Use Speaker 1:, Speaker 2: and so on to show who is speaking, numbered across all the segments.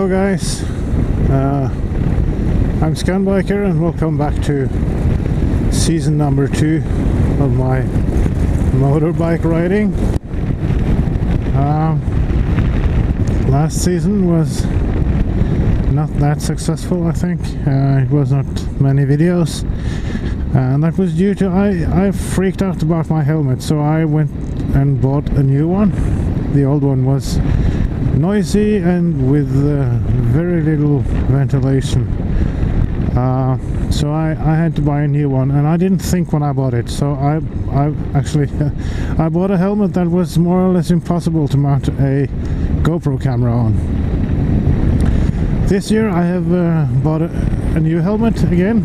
Speaker 1: Hello guys, I'm Scanbiker and welcome back to season number 2 of my motorbike riding. Last season was not that successful, I think. It was not many videos, and that was due to I freaked out about my helmet, so I went and bought a new one. The old one was noisy and with very little ventilation, so I had to buy a new one, and I didn't think when I bought it, so I actually I bought a helmet that was more or less impossible to mount a GoPro camera on. This year I have bought a new helmet again,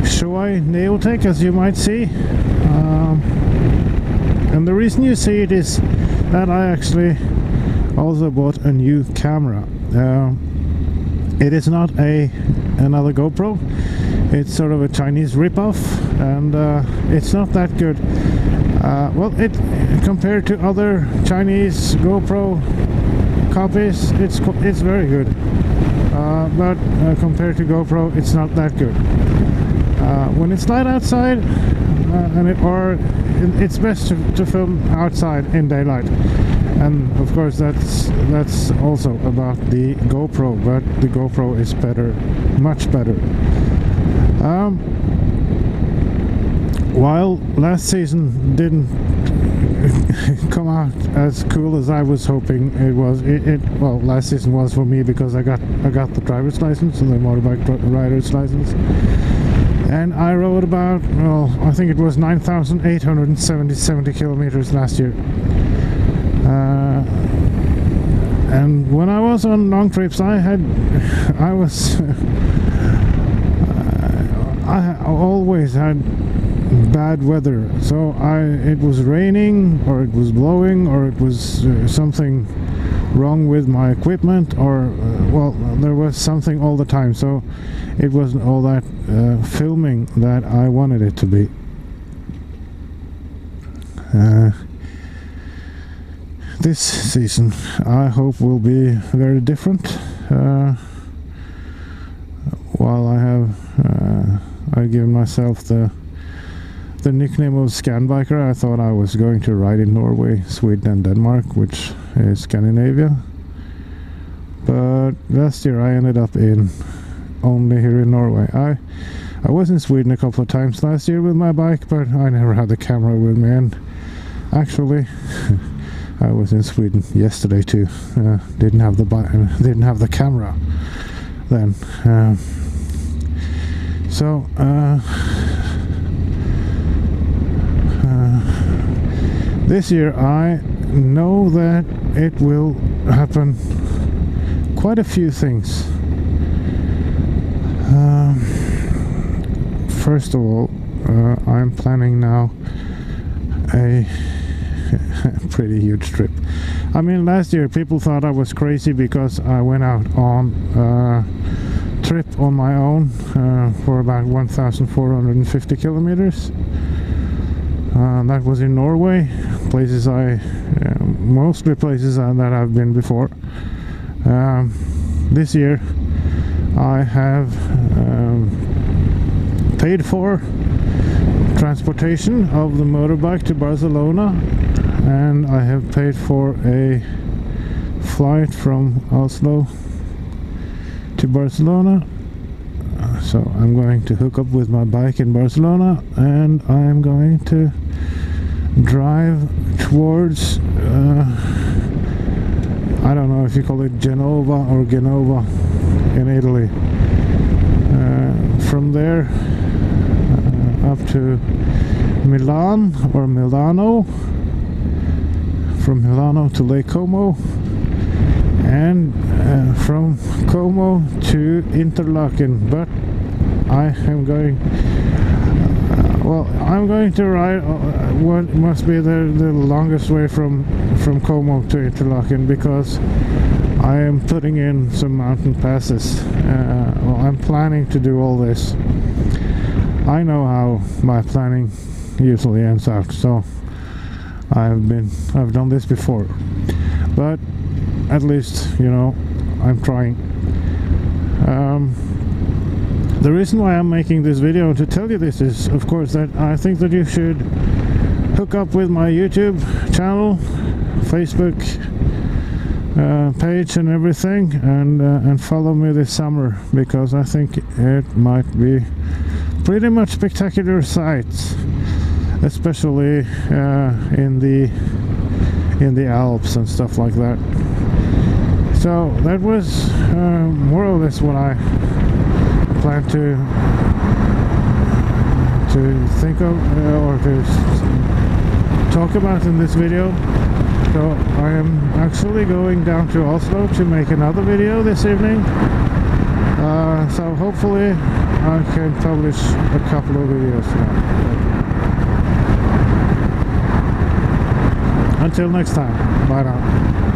Speaker 1: Shoei Neotech, as you might see, and the reason you see it is that I actually also bought a new camera. It is not another GoPro. It's sort of a Chinese ripoff, and it's not that good. Well, compared to other Chinese GoPro copies, it's very good. But compared to GoPro, it's not that good. When it's light outside, it's best to film outside in daylight, and of course that's also about the GoPro, but the GoPro is better, much better. While last season didn't come out as cool as I was hoping it was, well, last season was for me because I got the driver's license and the motorbike rider's license. And I rode about, well, I think it was 9,870 kilometers last year. And when I was on long trips, I always had bad weather. So it was raining, or it was blowing, or it was something wrong with my equipment, or well, there was something all the time, so it wasn't all that filming that I wanted it to be. This season I hope will be very different. While I give myself the nickname of Scanbiker, I thought I was going to ride in Norway, Sweden and Denmark, which is Scandinavia. But last year I ended up only here in Norway. I was in Sweden a couple of times last year with my bike, but I never had the camera with me, and actually I was in Sweden yesterday too. Didn't have the camera then. This year I know that it will happen quite a few things. First of all, I'm planning now a pretty huge trip. I mean, last year people thought I was crazy because I went out on a trip on my own for about 1,450 kilometers. That was in Norway, mostly places that I've been before. This year I have paid for transportation of the motorbike to Barcelona, and I have paid for a flight from Oslo to Barcelona. So I'm going to hook up with my bike in Barcelona, and I'm going to drive towards I don't know if you call it Genova or Genova in Italy. From there up to Milan or Milano, from Milano to Lake Como, and from Como to Interlaken. But I am going I'm going to ride what must be the longest way from Como to Interlaken, because I am putting in some mountain passes. I'm planning to do all this. I know how my planning usually ends out, so I've done this before. But at least, you know, I'm trying. The reason why I'm making this video to tell you this is, of course, that I think that you should hook up with my YouTube channel, Facebook page and everything, and follow me this summer, because I think it might be pretty much spectacular sights, especially in the Alps and stuff like that. So that was more or less what I plan to think of or to talk about in this video. So I am actually going down to Oslo to make another video this evening. So hopefully I can publish a couple of videos now. Until next time, bye now.